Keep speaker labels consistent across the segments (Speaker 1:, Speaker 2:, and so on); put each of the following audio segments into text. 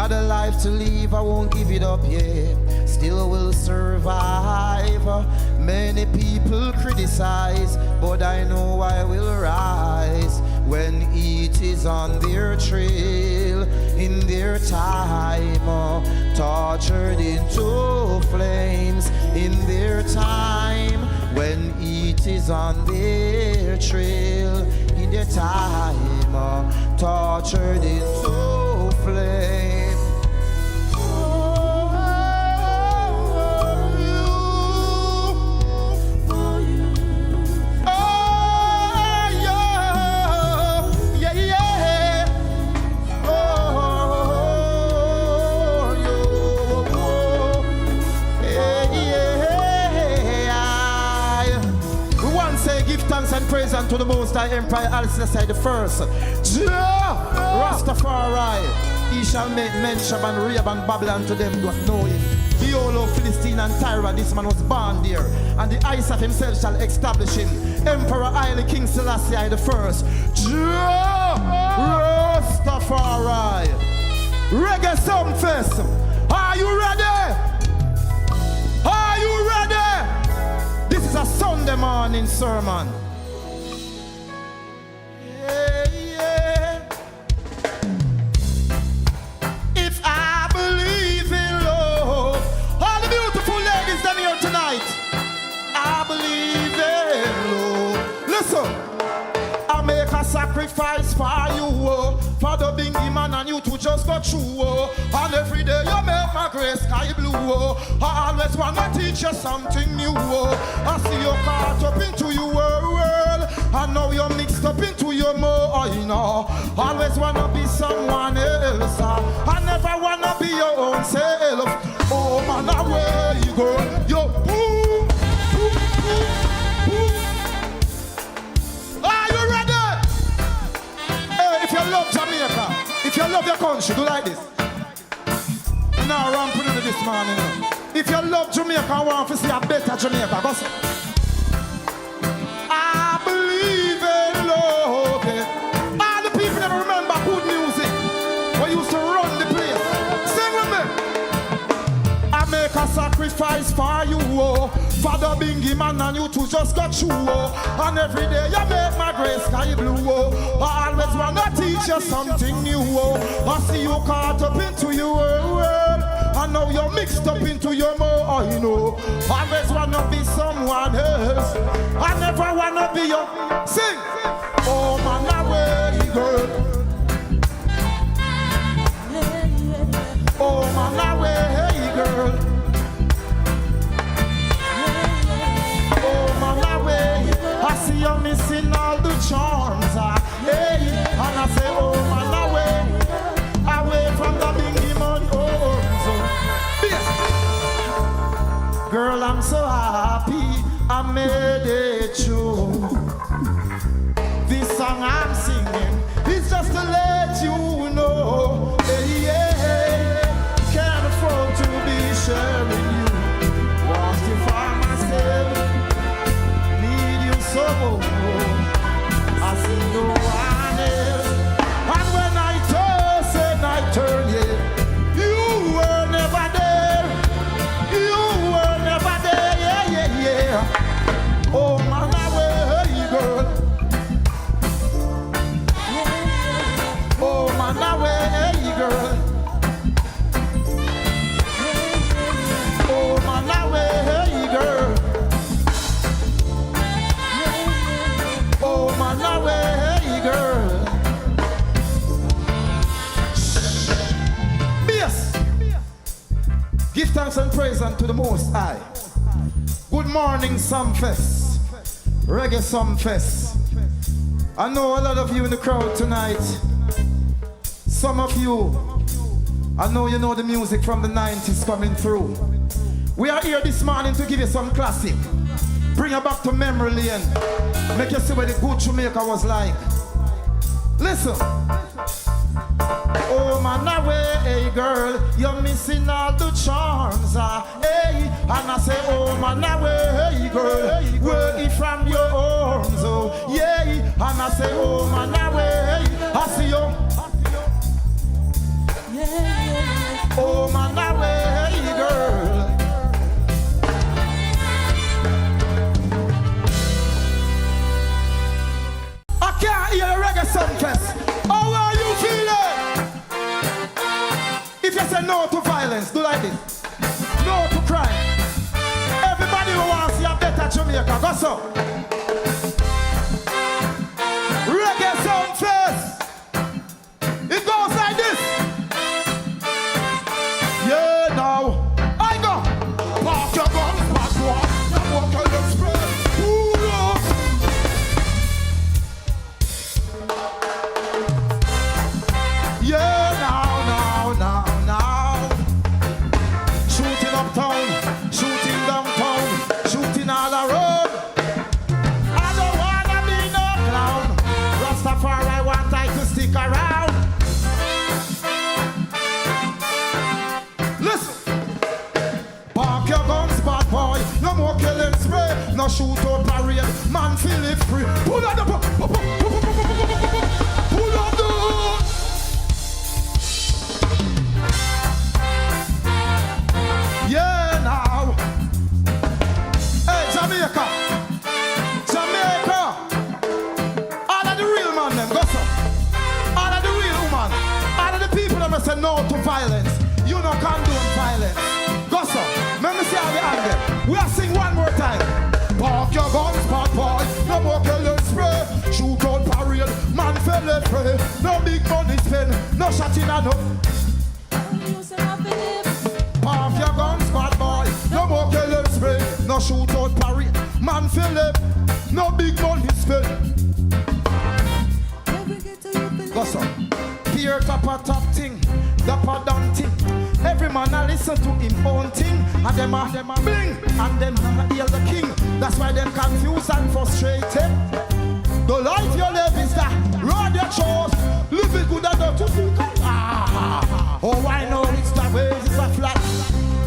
Speaker 1: Got a life to live, I won't give it up, yeah. Still will survive. Many people criticize, but I know I will rise. When it is on their trail, in their time, tortured into flames, in their time. When it is on their trail, in their time, tortured into flames. And praise unto the Most High Empire, Al-Selassie the First. Rastafari, he shall make mention and Rahab and Babylon to them that know him. Behold, Philistine and Tyre, this man was born there, and the eyes of himself shall establish him. Emperor Haile King Selassie the First. Rastafari. Reggae Sumfest. Are you ready? Are you ready? This is a Sunday morning sermon. Sacrifice for you, for the bingy man and you to just go through, and every day you make my gray sky blue, I always wanna teach you something new, I see you caught up into your world, and now you're mixed up into your mind, always wanna be someone else, I never wanna be your own self, oh man, away you go, yo, boom, boom, boom, boom. Are you ready? If you love Jamaica, if you love your country, do like this. Now ramping into this morning. If you love Jamaica, I want to see a better Jamaica. Go say, I believe in love. All the people that remember good music, we used to run the place. Sing with me. I make a sacrifice for you, for the bingy man and you to just go through, and every day you make my gray sky blue, I always wanna teach you something new, I see you caught up into your world, and now you're mixed up into your mind, always wanna be someone else, I never wanna be your, sing, oh man away girl, oh man away girl, I see you missing all the charms, hey, and I say, oh man, away from the bingy man, girl, I'm so happy I made it true. This song I'm singing is just to let you know, hey, yeah, can't afford to be sharing you, want you for myself. So I see no one else, and when I turn, yeah, you were never there, yeah. Oh man, away girl, oh man, away girl, oh man, away girl. Away, girl. Yes. Give thanks and praise unto the Most High. Good morning, Sumfest. Reggae Sumfest. I know a lot of you in the crowd tonight. Some of you, I know you know the music from the 90s coming through. We are here this morning to give you some classic. Bring you back to memory lane. Make you see what the good Jamaica was like. Listen. Oh man, away, hey girl, you're missing all the charms, hey. And I say, oh man, away, hey girl, work it from your arms, oh yeah. And I say, oh man, away, I see you. Yeah. Reggae say no to violence. Do like this. No to crime. Everybody who wants to see a better Jamaica, go so. Reggae Sumfest. It goes like this. Yeah, now. I go. Park your guns, back walk. Walk on the spread. Pull up. Yeah, now. Shooting uptown, shooting downtown, shooting all around. I don't wanna be no clown. Rastafari want I to stick around. Listen. Park your guns, bad boy. No more killing spray. No shoot or parade. Man feel it free. Pull out the pull out the yeah now. Hey Jamaica. All of the real man them, go so. All of the real woman. All of the people that say no to violence. You no condone violence. Go so. Let me see how we handle. We are sing one more time. Park your guns, bad boy. No more killing spray. Shoot out parade. Man fell and pray. No big money spend. No shotting and no. Park your guns, bad boy. No more killing spray. No shoot out parade. Man fell and no big money spend. Go so. Peer top a top thing. Dapper down thing. Every man a listen to him own thing. And them a bling. And them a heal the king. That's why them confused and frustrated. The life you live is that road you chose. Live it good and not to feel oh, I know it's the way it's a flat.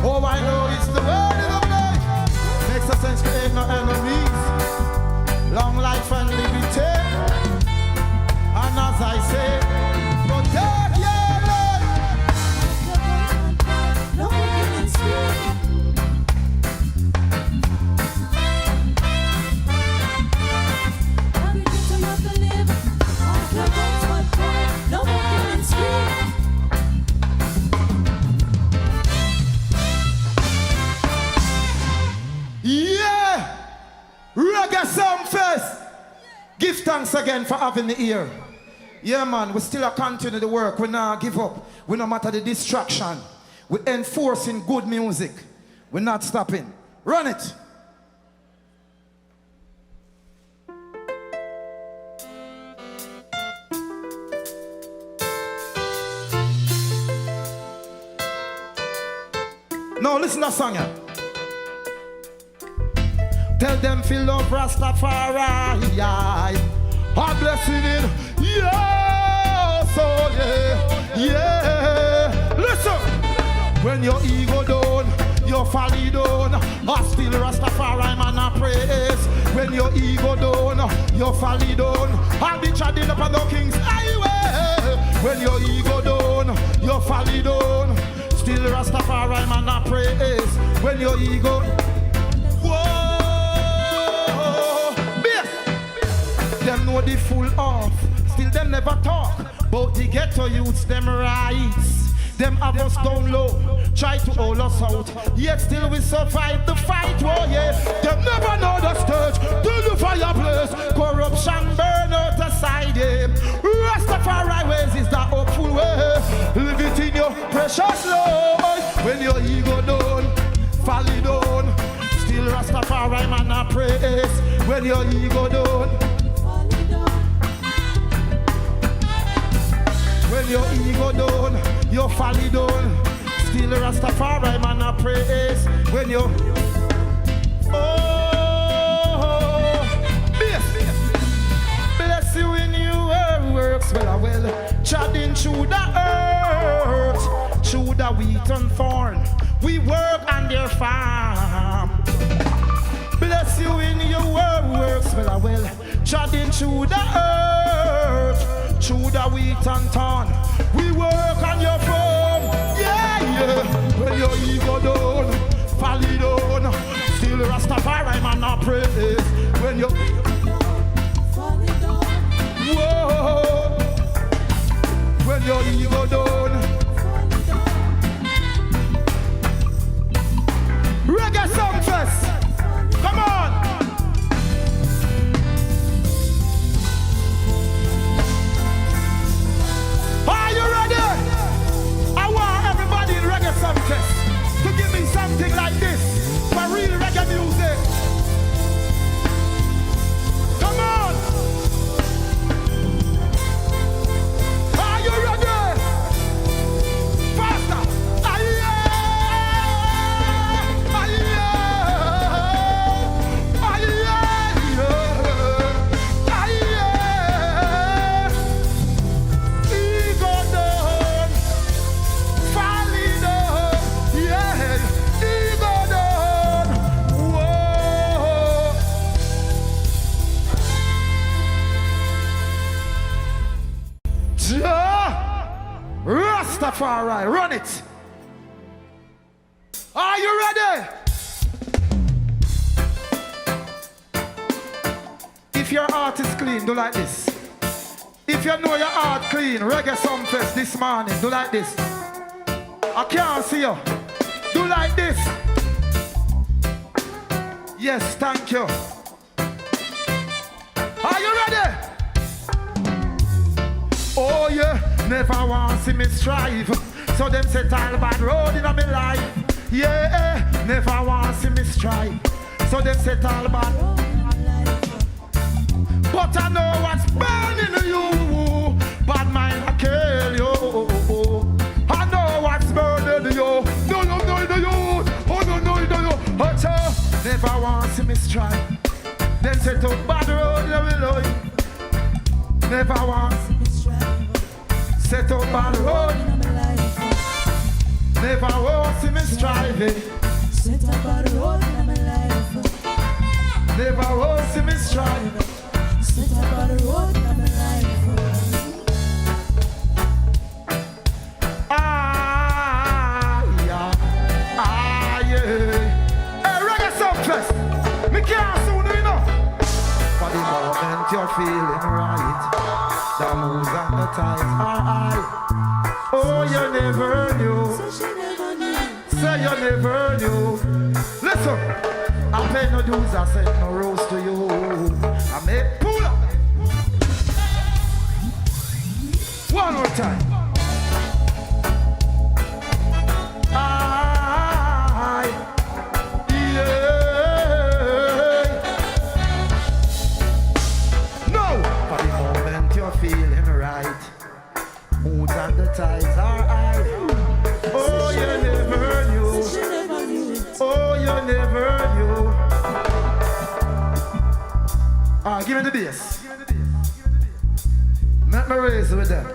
Speaker 1: Oh, I know it's the way of life. Makes a sense to create no enemies. Long life and liberty. And as I say, protect your life. No one speak. Yeah! Reggae Sumfest! Give thanks again for having me here. Yeah, man, we still continue the work. We not give up. We no matter the distraction. We enforcing good music. We're not stopping. Run it! Now listen to that song here. Tell them feel love Rastafari. A blessing in yes, oh yeah. Listen. When your ego down, your folly down, I still Rastafari man a praise. When your ego down, your folly down, I'll be chatting up on the King's highway. When your ego down, your folly down, still Rastafari man a praise. When your ego, whoa, yes. Them know the full off, still them never talk. But the ghetto youths, them rights. Them have us down low, try to hold us out. Yet still we survive the fight, oh yeah. Them never know the stage, till the fireplace. Corruption burn out aside, yeah. Rastafari ways is the hopeful way. Live it in your precious life. When your ego down, fall it down, still Rastafari man a praise. When your ego down, when your ego down, your folly down, still Rastafari man a praise. When you bless you in your works well, treading through the earth, through the wheat and thorn. We work on their farm. Bless you in your works well, treading through the earth, through the wheat and thorn. We work on your farm, yeah. When your ego down, fall down, still Rastafari man a praise. When you fall down, whoa. When your ego down, Rastafari, run it. Are you ready? If your heart is clean, do like this. If you know your heart clean, Reggae Sumfest this morning, do like this. I can't see you. Do like this. Yes, thank you. Are you ready? Oh yeah, never want to see me strive. So them set all bad road in my life. Yeah, never want to see me strive. So them set all bad road in my life. But I know what's burning you. Bad mind I kill you. I know what's burning you. No, you. Oh no, you. But never want to see me strive. Them set up bad road in my life. Never want. Set up bad road. Never want see me striving. Set up bad road in my life. Never want see me striving. Set up bad road in my life. Yeah. Hey, Reggae Sumfest. Me can't soon enough. For the moment you're feeling right. The moves and the ties are high. Oh, you never knew. Say you never knew. Listen, I pay no dues, I send no rose to you. I make pull up. One more time. And the ties are high. Oh, you never knew. Oh, you never knew. Give me the bass. Let me raise with them.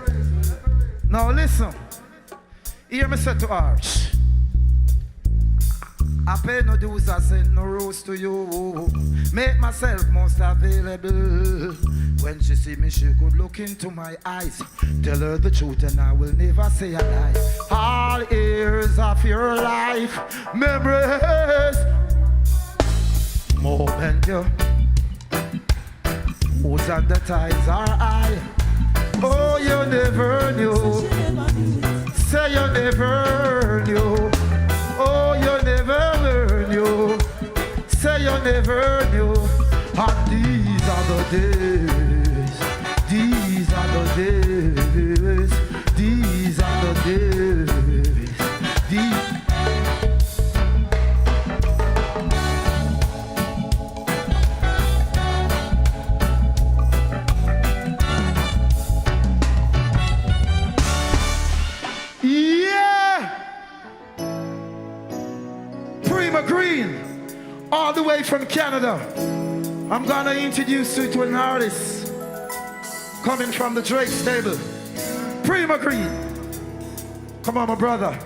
Speaker 1: Now listen. Hear me say to Arch. I pay no dues, I send no rose to you. Make myself most available. When she see me, she could look into my eyes. Tell her the truth and I will never say a lie. All years of your life, memories. Moment you. Who's and the ties are high. Oh, you never knew. Say you never knew. Oh, you never knew. Say you never knew. And these are the days. These are the days. These are the days. Green, all the way from Canada. I'm gonna introduce you to a Norris coming from the Drake stable. Prima Green. Come on, my brother.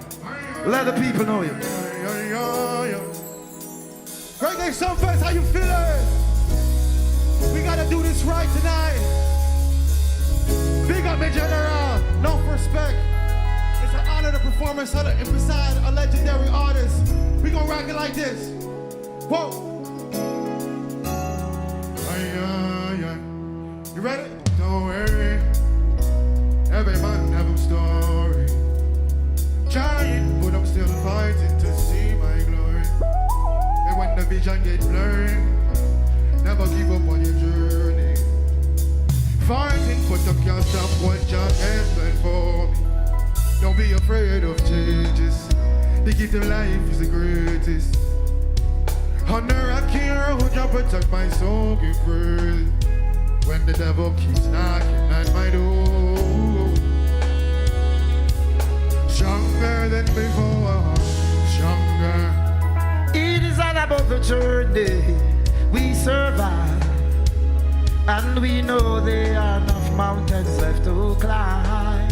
Speaker 1: Let the people know you.
Speaker 2: Reggae Sumfest, how you feeling? We gotta do this right tonight. Big up my general, no respect. It's an honor to perform beside a legendary artist. We gon' rock it like this. Whoa. You ready? Don't worry. Every man have a story. Trying, but I'm still fighting to see my glory. And when the vision gets blurry, never give up on your journey. Fighting, but I can't stop what your hands meant for me. Don't be afraid of changes. The gift of life is the greatest. On the rocky road, I protect my soul, give praise. When the devil keeps knocking at my door. Stronger than before, stronger.
Speaker 1: It is all about the journey we survive. And we know there are enough mountains left to climb.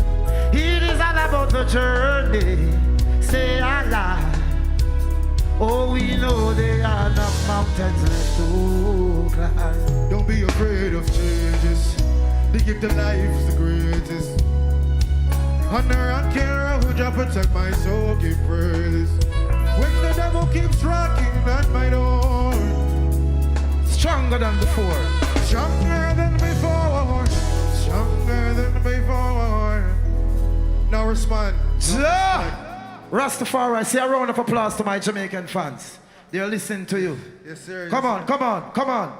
Speaker 1: It is all about the journey. Stay alive. Oh, we know there are enough mountains left to climb.
Speaker 2: Don't be afraid of changes. The gift of life is the greatest. Honor and care, who just protect my soul, give praise. When the devil keeps rocking at my door.
Speaker 1: Stronger than before.
Speaker 2: Stronger than before. Stronger than before. Now respond.
Speaker 1: Rastafari, say a round of applause to my Jamaican fans. They're listening to you.
Speaker 2: Yes, sir.
Speaker 1: Come on, come on, come on.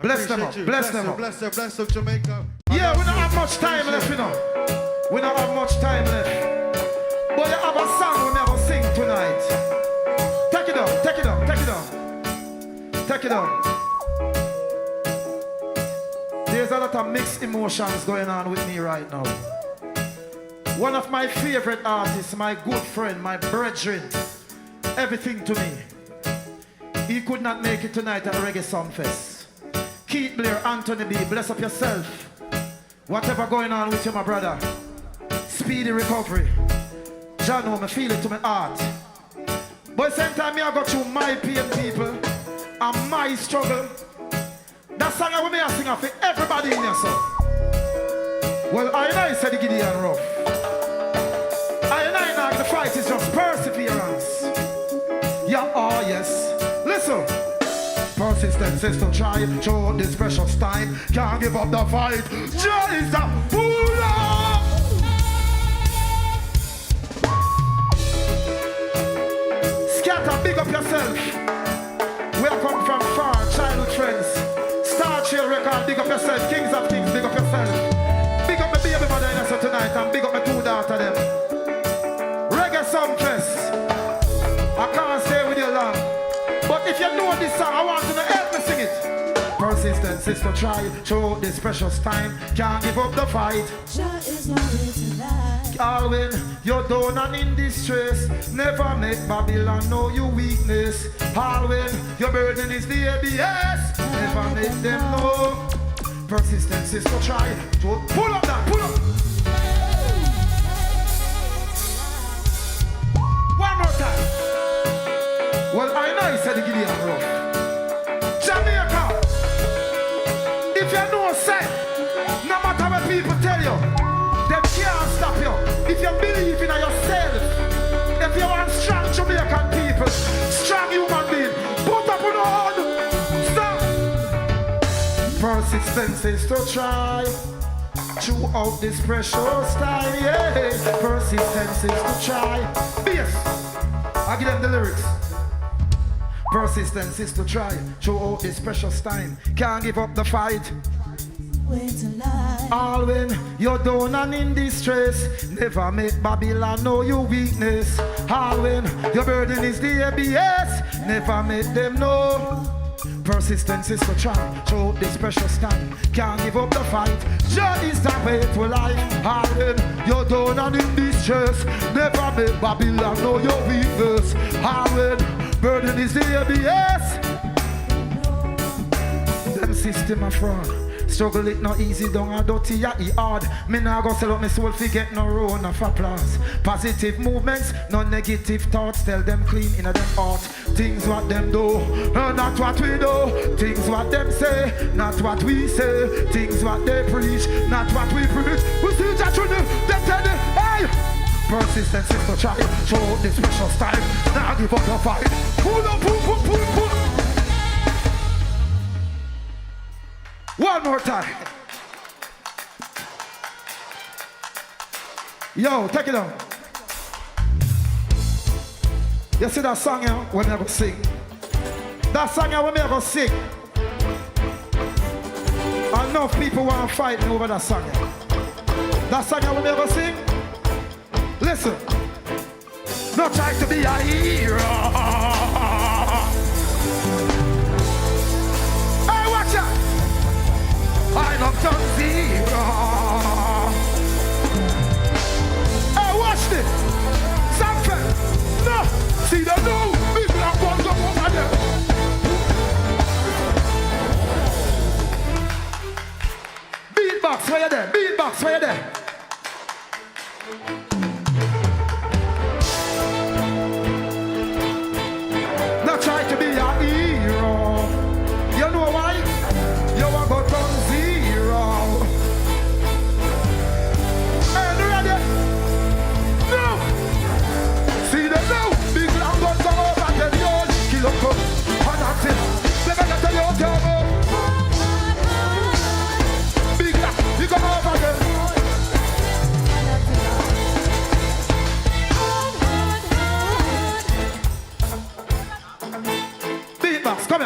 Speaker 1: Bless them up, bless them up.
Speaker 2: Bless up, Jamaica.
Speaker 1: Yeah, we don't have much time left, you know. We don't have much time left. But you have a song we never sing tonight. Take it on, take it on, take it on. Take it on. There's a lot of mixed emotions going on with me right now. One of my favorite artists, my good friend, my brethren, everything to me. He could not make it tonight at Reggae Sumfest. Keith Blair, Anthony B, bless up yourself. Whatever going on with you, my brother. Speedy recovery. John, I feel it to my heart. But same time, I go through my pain, people, and my struggle. That song I will be sing for everybody in here, so. Well, I said the Gideon rough. The fight is just perseverance. Yeah, oh yes. Listen. Persistence is to try through this precious time. Can't give up the fight. Joy is the ruler. Scatter, big up yourself. We come from far, childhood friends. Star Chill Record, big up yourself. Kings of Kings, big up yourself. Big up my baby mother in us tonight and big up my two daughters them. Reggae Sumfest. I can't stay with you long. But if you know this song, I want you to help me sing it. Persistence is to try through this precious time. Can't give up the fight.
Speaker 3: Joy is my way to life.
Speaker 1: All when you're down and in distress, never make Babylon know your weakness. All when your burden is the ABS, never make them know. Persistence is to try to pull up that, pull up. One more time. Well, I know you said the Gideon rough. Jamaica, if you know say, no matter what people tell you, they can't stop you. If you believe in yourself, if you want strong Jamaican people, strong human being, put up on the hand. Stop. Persistence is to try throughout this precious time. Yeah, persistence is to try. Yes, I give them the lyrics. Persistence is to try throughout this precious time. Can't give up the fight.
Speaker 3: Way to life.
Speaker 1: All when you're down and in distress, never make Babylon know your weakness. All when your burden is the ABS, never make them know. Persistence is to try throughout this precious time. Can't give up the fight. Joy is the way to life. All when you're down and in distress, never make Babylon know your weakness. All when burden is the ABS, them system a fraud. Struggle it not easy, down a dirty, yeah, it hard. Me nah go sell up my soul, forget no round of applause. Positive movements, no negative thoughts. Tell them clean in a them heart. Things what them do, not what we do. Things what them say, not what we say. Things what they preach, not what we preach. We see that through them tell them, hey! Persistence is to try, show this precious time. Now give up the fight. Pull up, pull, pull, pull, pull. One more time. Yo, take it on. You see that song here? When I go sing. That song here when I go sing. Enough people want to fight me over that song here. That song here when I go sing. Listen. Not trying to be a hero. Hey, watch out. I love done zero. Hey, watch this. Something. No. See the new people are one of them. Beatbox, where you there? Beatbox, where you there? Not try to be a hero. You know why? You are got done zero. And ready?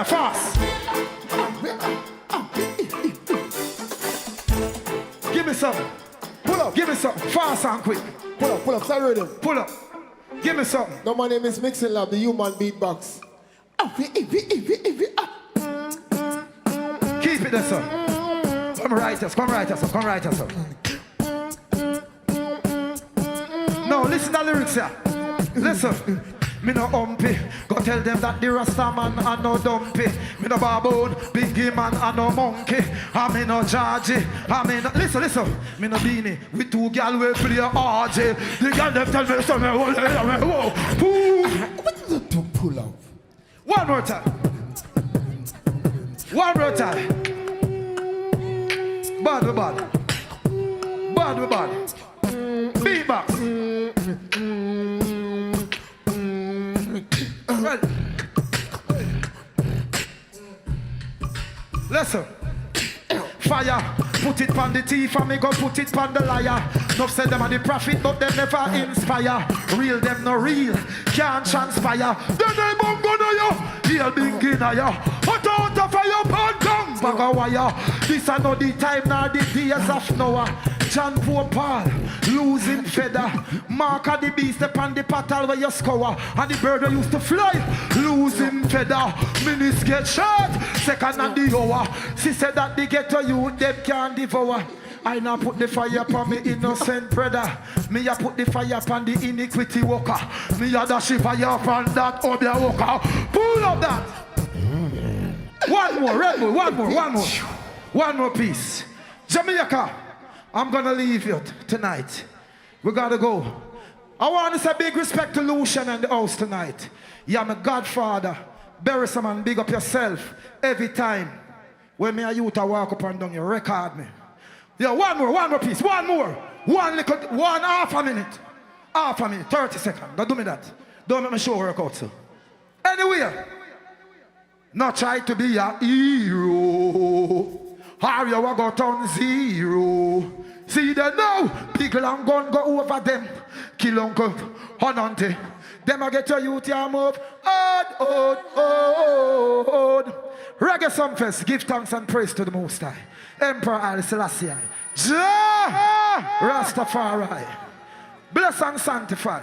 Speaker 1: me fast. Give me some.
Speaker 4: Pull up.
Speaker 1: Give me some. Fast and quick.
Speaker 4: Pull up, start rhythm.
Speaker 1: Pull up. Give me something.
Speaker 4: No, my name is Mixing Lab, the human beatbox.
Speaker 1: Keep it there, sir. Come right us, come right us, come right us. No, listen to the lyrics here. Listen. Me no humpy. Go tell them that the Rasta man and no dumpy. Me no baboon, biggie man and no monkey. I me no Georgie. I me no... Listen. Me no beanie. We two gal will play RJ. The gal them tell me something. Whoa.
Speaker 4: What is it to pull up?
Speaker 1: One more time. One more time. Bad we bad. Bad we bad. Beatbox. Right. Listen. Fire, put it on the thief and me go put it on the liar. No say them are the prophet, but them never inspire. Real them no real, can't transpire. Then they bung on you, he'll be in ya. Hot out of fire, pan down, bag a wire. This are not the time nor the days of Noah. John Paul, losing feather. Mark of the beast upon the paddle where you scour. And the bird that used to fly, losing feather. Minutes get shot, second and the hour. She said that they get to you, them can't devour. I now put the fire upon me innocent brother. Me a put the fire upon the iniquity worker. Me a dash the fire upon that obia worker. Pull up that. One more, Red Bull, one more piece. Jamaica. I'm gonna leave you tonight. We gotta go. I want to say big respect to Lucian and the house tonight. You're my godfather. Bury some and big up yourself every time. When me a youth I walk up and down, you record me. Yeah, one more piece, one more. One half a minute. Half a minute, 30 seconds. Don't do me that. Don't make my show work out, so. Anyway, not try to be a hero. Or you will go turn zero. See them now. Pickle and gun go over them. Kill Uncle Honante. Them a get your youth ya move. Odd. Reggae Sumfest. Give thanks and praise to the Most High. Emperor Haile Selassie. Jah Rastafari. Bless and sanctify.